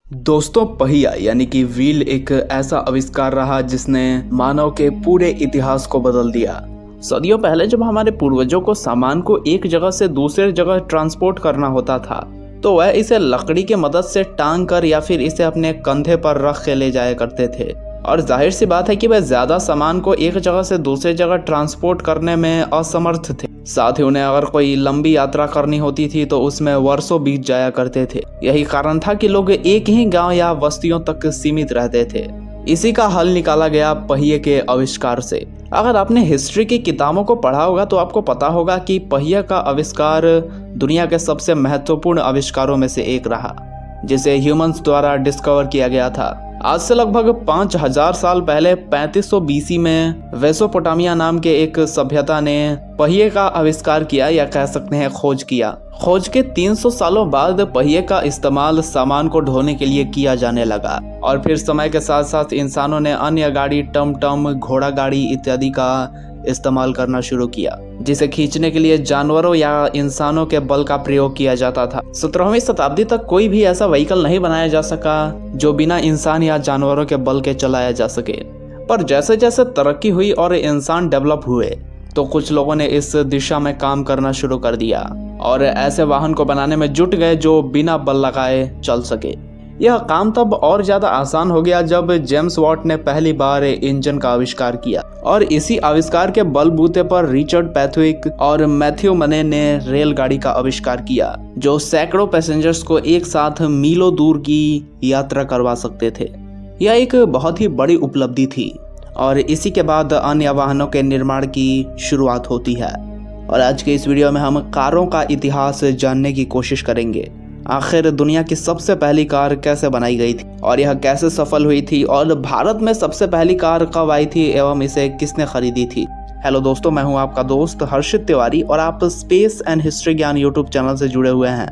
दोस्तों, पहिया यानी कि व्हील एक ऐसा आविष्कार रहा जिसने मानव के पूरे इतिहास को बदल दिया। सदियों पहले जब हमारे पूर्वजों को सामान को एक जगह से दूसरे जगह ट्रांसपोर्ट करना होता था तो वह इसे लकड़ी की मदद से टांग कर या फिर इसे अपने कंधे पर रख के ले जाया करते थे। और जाहिर सी बात है कि वह ज्यादा सामान को एक जगह से दूसरे जगह ट्रांसपोर्ट करने में असमर्थ थे। साथ ही उन्हें अगर कोई लंबी यात्रा करनी होती थी तो उसमें वर्षों बीत जाया करते थे। यही कारण था कि लोग एक ही गांव या बस्तियों तक सीमित रहते थे। इसी का हल निकाला गया पहिए के आविष्कार से। अगर आपने हिस्ट्री की किताबों को पढ़ा होगा तो आपको पता होगा कि पहिए का आविष्कार दुनिया के सबसे महत्वपूर्ण आविष्कारों में से एक रहा, जिसे ह्यूमंस द्वारा डिस्कवर किया गया था। आज से लगभग 5000 साल पहले 3500 बीसी में मेसोपोटामिया नाम के एक सभ्यता ने पहिए का आविष्कार किया, या कह सकते हैं खोज किया। खोज के 300 सालों बाद पहिए का इस्तेमाल सामान को ढोने के लिए किया जाने लगा, और फिर समय के साथ साथ इंसानों ने अन्य गाड़ी, टमटम, घोड़ा गाड़ी इत्यादि का इस्तेमाल करना शुरू किया, जिसे खींचने के लिए जानवरों या इंसानों के बल का प्रयोग किया जाता था। 17वीं शताब्दी तक कोई भी ऐसा व्हीकल नहीं बनाया जा सका जो बिना इंसान या जानवरों के बल के चलाया जा सके। पर जैसे जैसे तरक्की हुई और इंसान डेवलप हुए तो कुछ लोगों ने इस दिशा में काम करना शुरू कर दिया और ऐसे वाहन को बनाने में जुट गए जो बिना बल लगाए चल सके। यह काम तब और ज्यादा आसान हो गया जब जेम्स वॉट ने पहली बार इंजन का आविष्कार किया, और इसी आविष्कार के बलबूते पर रिचर्ड पैथविक और मैथ्यू मने ने रेलगाड़ी का आविष्कार किया, जो सैकड़ों पैसेंजर्स को एक साथ मीलों दूर की यात्रा करवा सकते थे। यह एक बहुत ही बड़ी उपलब्धि थी, और इसी के बाद अन्य वाहनों के निर्माण की शुरुआत होती है। और आज के इस वीडियो में हम कारों का इतिहास जानने की कोशिश करेंगे। आखिर दुनिया की सबसे पहली कार कैसे बनाई गई थी और यह कैसे सफल हुई थी, और भारत में सबसे पहली कार कब आई थी एवं इसे किसने खरीदी थी। हेलो दोस्तों, मैं हूं आपका दोस्त हर्षित तिवारी और आप स्पेस एंड हिस्ट्री ज्ञान यूट्यूब चैनल से जुड़े हुए हैं।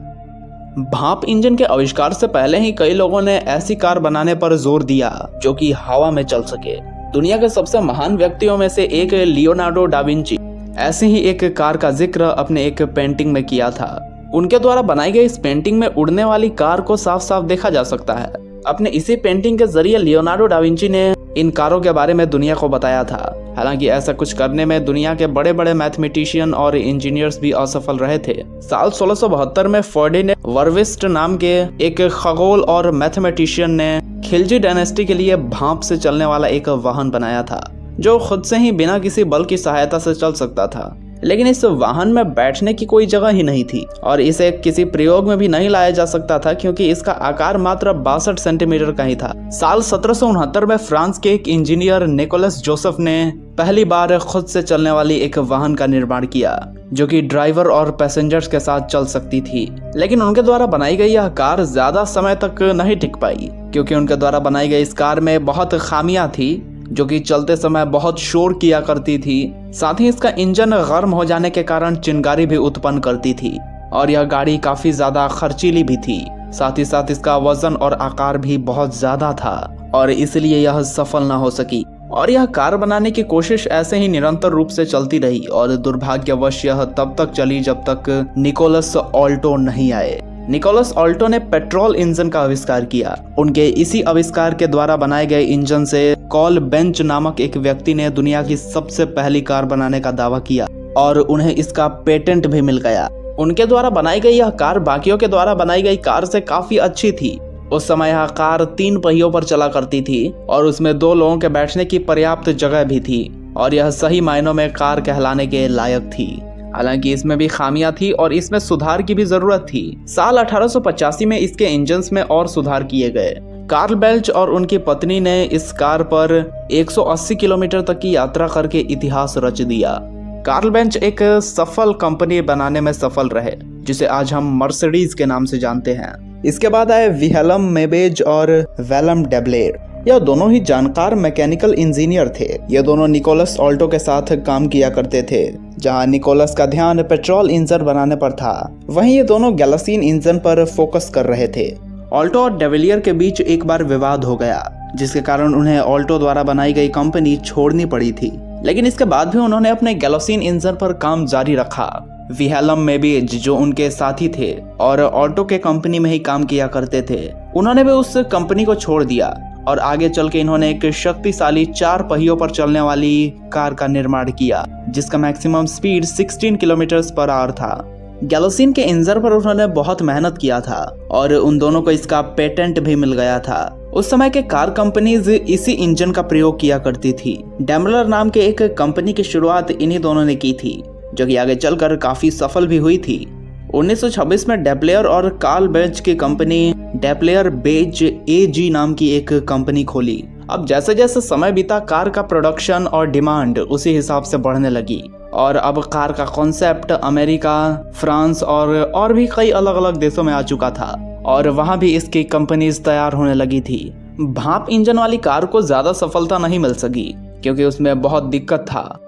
भाप इंजन के आविष्कार से पहले ही कई लोगों ने ऐसी कार बनाने पर जोर दिया जो कि हवा में चल सके। दुनिया के सबसे महान व्यक्तियों में से एक लियोनार्डो डा विंची ऐसी ही एक कार का जिक्र अपने एक पेंटिंग में किया था। उनके द्वारा बनाई गई इस पेंटिंग में उड़ने वाली कार को साफ साफ देखा जा सकता है। अपने इसी पेंटिंग के जरिए लियोनार्डो डा विंची ने इन कारों के बारे में दुनिया को बताया था। हालांकि ऐसा कुछ करने में दुनिया के बड़े बड़े मैथमेटिशियन और इंजीनियर्स भी असफल रहे थे। साल 1672 में फर्डिनेंड वर्विस्ट नाम के एक खगोल और मैथमेटिशियन ने खिलजी डायनेस्टी के लिए भाप से चलने वाला एक वाहन बनाया था, जो खुद से ही बिना किसी बल की सहायता से चल सकता था। लेकिन इस वाहन में बैठने की कोई जगह ही नहीं थी और इसे किसी प्रयोग में भी नहीं लाया जा सकता था, क्योंकि इसका आकार मात्र 62 सेंटीमीटर का ही था। साल 1769 में फ्रांस के एक इंजीनियर निकोलस जोसेफ ने पहली बार खुद से चलने वाली एक वाहन का निर्माण किया, जो कि ड्राइवर और पैसेंजर्स के साथ चल सकती थी। लेकिन उनके द्वारा बनाई गई यह कार ज्यादा समय तक नहीं टिक पाई, क्योंकि उनके द्वारा बनाई गई इस कार में बहुत खामियां थी, जो कि चलते समय बहुत शोर किया करती थी। साथ ही इसका इंजन गर्म हो जाने के कारण चिंगारी भी उत्पन्न करती थी, और यह गाड़ी काफी ज्यादा खर्चीली भी थी। साथ ही साथ इसका वजन और आकार भी बहुत ज्यादा था, और इसलिए यह सफल न हो सकी। और यह कार बनाने की कोशिश ऐसे ही निरंतर रूप से चलती रही, और दुर्भाग्यवश यह तब तक चली जब तक निकोलस ऑल्टो नहीं आए। निकोलस ऑल्टो ने पेट्रोल इंजन का आविष्कार किया। उनके इसी आविष्कार के द्वारा बनाए गए इंजन से कॉल बेंच नामक एक व्यक्ति ने दुनिया की सबसे पहली कार बनाने का दावा किया, और उन्हें इसका पेटेंट भी मिल गया। उनके द्वारा बनाई गई यह कार बाकियों के द्वारा बनाई गई कार से काफी अच्छी थी। उस समय यह कार 3 पहियों पर चला करती थी, और उसमें 2 लोगों के बैठने की पर्याप्त जगह भी थी, और यह सही मायनों में कार कहलाने के लायक थी। हालांकि इसमें भी खामियां थी और इसमें सुधार की भी जरूरत थी। साल 1885 में इसके इंजन्स में और सुधार किए गए। कार्ल बेल्च और उनकी पत्नी ने इस कार पर 180 किलोमीटर तक की यात्रा करके इतिहास रच दिया। कार्ल बेंच एक सफल कंपनी बनाने में सफल रहे, जिसे आज हम मर्सिडीज के नाम से जानते हैं। इसके बाद आए विहेलम मेबेज और वेलम डेब्लेर। यह दोनों ही जानकार मैकेनिकल इंजीनियर थे। ये दोनों निकोलस ऑल्टो के साथ काम किया करते थे। जहां निकोलस का ध्यान पेट्रोल इंजन बनाने पर था, वहीं ये दोनों गैलोसिन इंजन पर फोकस कर रहे थे। ऑल्टो और डेविलियर के बीच एक बार विवाद हो गया, जिसके कारण उन्हें ऑल्टो द्वारा बनाई गई कंपनी छोड़नी पड़ी थी। लेकिन इसके बाद भी उन्होंने अपने गैलोसिन इंजन पर काम जारी रखा। विहेलम मेबेज जो उनके साथी थे और ऑल्टो के कंपनी में ही काम किया करते थे, उन्होंने भी उस कंपनी को छोड़ दिया और आगे चल के इन्होंने एक शक्तिशाली 4 पहियों पर चलने वाली कार का निर्माण किया जिसका maximum speed 16 kilometre per hour था। गैलोसिन के इंजन पर उन्होंने बहुत मेहनत किया था और उन दोनों को इसका पेटेंट भी मिल गया था। उस समय के कार कंपनीज इसी इंजन का प्रयोग किया करती थी। डेमलर नाम के एक कंपनी की शुरुआत इन्हीं दोनों ने की थी जो कि आगे चलकर काफी सफल भी हुई थी। 1926 में डेप्लेयर और कार्ल बेज की कंपनी डेप्लेयर बेज एजी नाम की एक कंपनी खोली। अब जैसे जैसे समय बीता कार का प्रोडक्शन और डिमांड उसी हिसाब से बढ़ने लगी और अब कार का कॉन्सेप्ट अमेरिका, फ्रांस और भी कई अलग अलग देशों में आ चुका था और वहां भी इसकी कंपनीज तैयार होने लगी थी। भाप इंजन वाली कार को ज्यादा सफलता नहीं मिल सकी क्योंकि उसमें बहुत दिक्कत था।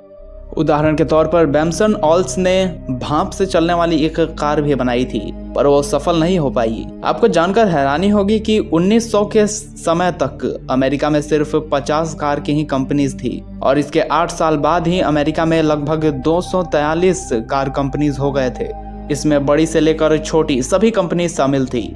उदाहरण के तौर पर बेम्सन ऑल्स ने भाप से चलने वाली एक कार भी बनाई थी पर वो सफल नहीं हो पाई। आपको जानकर हैरानी होगी कि 1900 के समय तक अमेरिका में सिर्फ 50 कार की ही कंपनीज थी और इसके 8 साल बाद ही अमेरिका में लगभग 243 कार कंपनीज हो गए थे। इसमें बड़ी से लेकर छोटी सभी कंपनीज शामिल थी।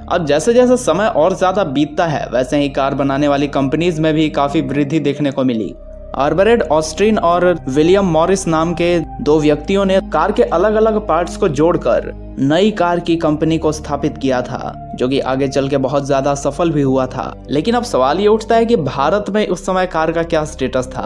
अब जैसे जैसे समय और ज्यादा बीतता है वैसे ही कार बनाने वाली कंपनीज में भी काफी वृद्धि देखने को मिली। आर्बरेड ऑस्ट्रिन और विलियम मॉरिस नाम के 2 व्यक्तियों ने कार के अलग अलग पार्ट्स को जोड़कर नई कार की कंपनी को स्थापित किया था जो कि आगे चल के बहुत ज्यादा सफल भी हुआ था। लेकिन अब सवाल ये उठता है कि भारत में उस समय कार का क्या स्टेटस था।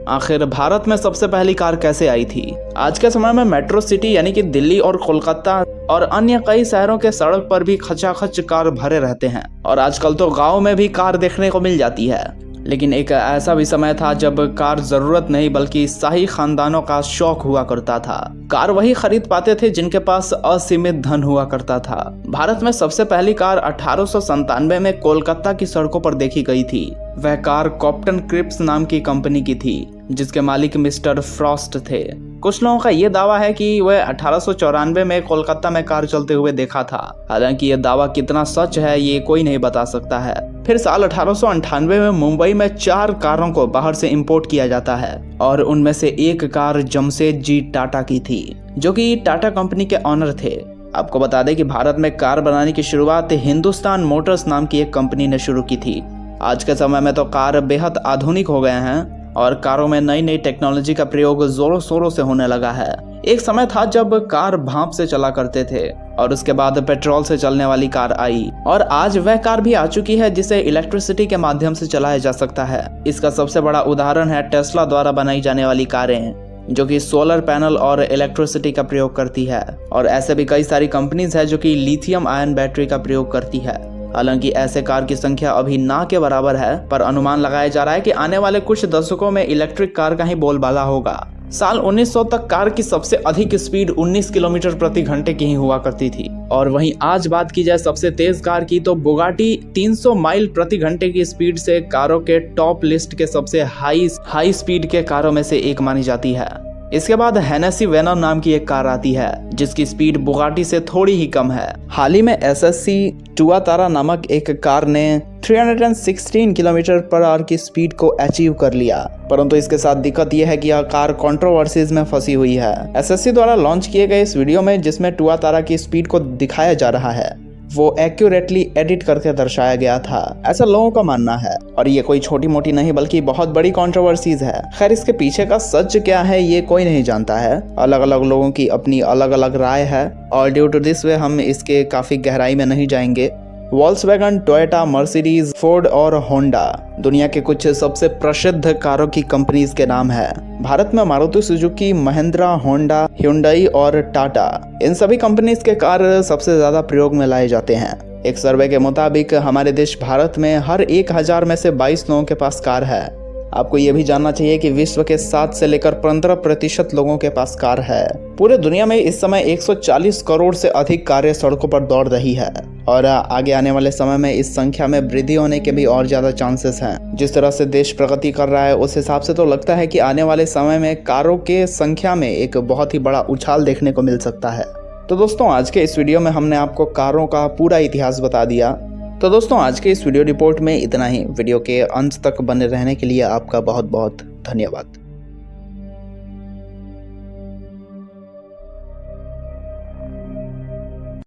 आखिर भारत में सबसे पहली कार कैसे आई थी। आज के समय में मेट्रो सिटी यानी कि दिल्ली और कोलकाता और अन्य कई शहरों के सड़क पर भी खचाखच कार भरे रहते हैं और आजकल तो गाँव में भी कार देखने को मिल जाती है। लेकिन एक ऐसा भी समय था जब कार जरूरत नहीं बल्कि शाही खानदानों का शौक हुआ करता था। कार वही खरीद पाते थे जिनके पास असीमित धन हुआ करता था। भारत में सबसे पहली कार 1897 में कोलकाता की सड़कों पर देखी गई थी। वह कार कॉप्टन क्रिप्स नाम की कंपनी की थी जिसके मालिक मिस्टर फ्रॉस्ट थे। कुछ लोगों का यह दावा है कि वह 1894 में कोलकाता में कार चलते हुए देखा था। हालांकि यह दावा कितना सच है ये कोई नहीं बता सकता है। फिर साल 1898 में मुंबई में 4 कारों को बाहर से इंपोर्ट किया जाता है और उनमें से एक कार जमशेदजी टाटा की थी जो कि टाटा कंपनी के ऑनर थे। आपको बता दें कि भारत में कार बनाने की शुरुआत हिंदुस्तान मोटर्स नाम की एक कंपनी ने शुरू की थी। आज के समय में तो कार बेहद आधुनिक हो गए हैं और कारों में नई नई टेक्नोलॉजी का प्रयोग जोरों शोरों से होने लगा है। एक समय था जब कार भाप से चला करते थे और उसके बाद पेट्रोल से चलने वाली कार आई और आज वह कार भी आ चुकी है जिसे इलेक्ट्रिसिटी के माध्यम से चलाया जा सकता है। इसका सबसे बड़ा उदाहरण है टेस्ला द्वारा बनाई जाने वाली कारें जो कि सोलर पैनल और इलेक्ट्रिसिटी का प्रयोग करती है और ऐसे भी कई सारी कंपनीज है जो कि लिथियम आयन बैटरी का प्रयोग करती है। हालांकि ऐसे कार की संख्या अभी ना के बराबर है पर अनुमान लगाया जा रहा है कि आने वाले कुछ दशकों में इलेक्ट्रिक कार का ही बोलबाला होगा। साल 1900 तक कार की सबसे अधिक स्पीड 19 किलोमीटर प्रति घंटे की ही हुआ करती थी और वहीं आज बात की जाए सबसे तेज कार की तो बुगाटी 300 माइल प्रति घंटे की स्पीड से कारों के टॉप लिस्ट के सबसे हाई स्पीड के कारों में से एक मानी जाती है। इसके बाद हेनेसी वेनम नाम की एक कार आती है जिसकी स्पीड बुगाटी से थोड़ी ही कम है। हाल ही में एसएससी टुआतारा नामक एक कार ने 316 किलोमीटर पर आवर की स्पीड को अचीव कर लिया, परंतु इसके साथ दिक्कत यह है कि यह कार कंट्रोवर्सीज में फंसी हुई है। एसएससी द्वारा लॉन्च किए गए इस वीडियो में जिसमें टुआतारा की स्पीड को दिखाया जा रहा है वो एक्यूरेटली एडिट करके दर्शाया गया था, ऐसा लोगों का मानना है और ये कोई छोटी मोटी नहीं बल्कि बहुत बड़ी कंट्रोवर्सीज है। खैर इसके पीछे का सच क्या है ये कोई नहीं जानता है, अलग अलग लोगों की अपनी अलग अलग राय है और ड्यू टू दिस वे हम इसके काफी गहराई में नहीं जाएंगे। वॉल्क्सवैगन, टोयोटा, मर्सिडीज, फोर्ड और होंडा दुनिया के कुछ सबसे प्रसिद्ध कारों की कंपनीज के नाम है। भारत में Maruti Suzuki, Mahindra, Honda, Hyundai और टाटा इन सभी कंपनीज के कार सबसे ज्यादा प्रयोग में लाए जाते हैं। एक सर्वे के मुताबिक हमारे देश भारत में हर 1000 में से 22 लोगों के पास कार है। आपको ये भी जानना चाहिए कि विश्व के 7 से लेकर 15% लोगों के पास कार है। पूरे दुनिया में इस समय 140 करोड़ से अधिक कारें सड़कों पर दौड़ रही है और आगे आने वाले समय में इस संख्या में वृद्धि होने के भी और ज्यादा चांसेस हैं। जिस तरह से देश प्रगति कर रहा है उस हिसाब से तो लगता है कि आने वाले समय में कारों के संख्या में एक बहुत ही बड़ा उछाल देखने को मिल सकता है। तो दोस्तों आज के इस वीडियो में हमने आपको कारों का पूरा इतिहास बता दिया। तो दोस्तों आज के इस वीडियो रिपोर्ट में इतना ही। वीडियो के अंत तक बने रहने के लिए आपका बहुत बहुत धन्यवाद।